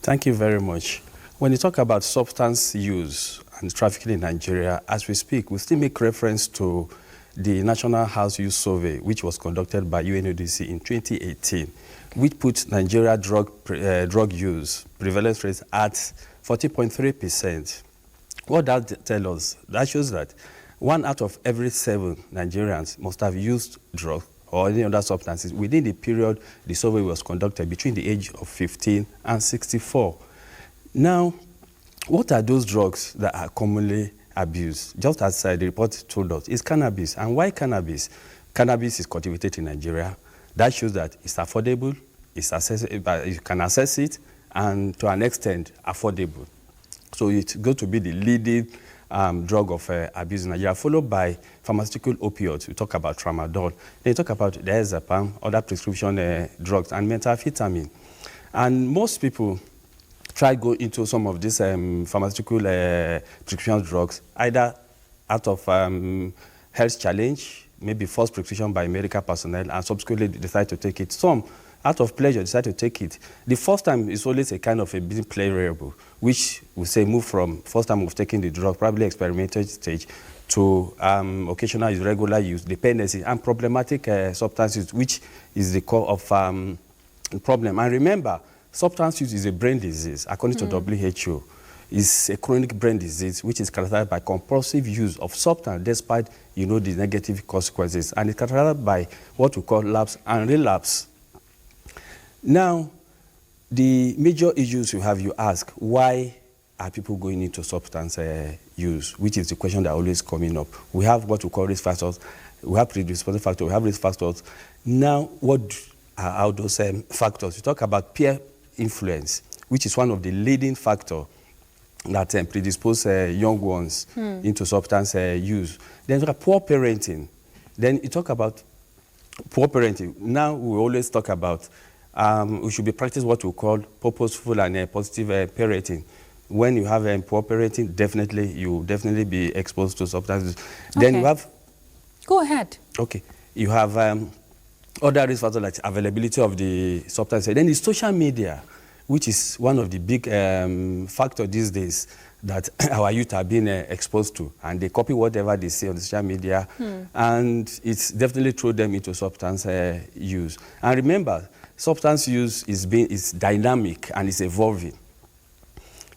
Thank you very much. When you talk about substance use and trafficking in Nigeria, as we speak, we still make reference to the National House Use Survey, which was conducted by UNODC in 2018, which put Nigeria drug use prevalence rate at 40.3%. What does that tell us? That shows that 1 out of every 7 Nigerians must have used drugs or any other substances within the period the survey was conducted, between the age of 15 and 64. Now, what are those drugs that are commonly abused? Just as the report told us, it's cannabis. And why cannabis? Cannabis is cultivated in Nigeria. That shows that it's affordable, it's accessible, you can access it, and to an extent, affordable. So it's going to be the leading drug of abuse in Nigeria, followed by pharmaceutical opioids. We talk about tramadol. Then you talk about diazepam, other prescription drugs, and methamphetamine. And most people try to go into some of these pharmaceutical prescription drugs, either out of health challenge, maybe first prescription by medical personnel, and subsequently decide to take it. Some, out of pleasure, decide to take it. The first time is always a kind of a being pleasurable, which we say move from first time of taking the drug, probably experimental stage, to occasional use, regular use, dependency, and problematic substances, which is the core of the problem. And remember, substance use is a brain disease, according to WHO. It's a chronic brain disease, which is characterized by compulsive use of substance, despite, the negative consequences. And it's characterized by what we call lapse and relapse. Now, the major issues you ask, why are people going into substance use, which is the question that always coming up. We have what we call risk factors, we have predisposing factors, we have risk factors. Now, what are those factors? We talk about peer influence, which is one of the leading factors that predispose young ones into substance use. Then we have poor parenting. Then you talk about poor parenting. Now we always talk about we should be practicing what we call purposeful and positive parenting. When you have poor parenting, definitely you will definitely be exposed to substances. Okay. Then you have. Go ahead. Okay, you have other risk factors like availability of the substance. Then the social media, which is one of the big factors these days that our youth are being exposed to, and they copy whatever they see on the social media, and it's definitely throw them into substance use. And remember, substance use is dynamic and it's evolving.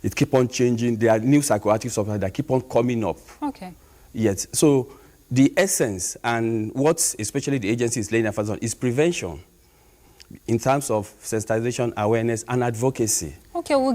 It keep on changing. There are new psychoactive substances that keep on coming up. Okay. Yes. So the essence and what especially the agency is laying emphasis on is prevention in terms of sensitization, awareness, and advocacy. Okay, we'll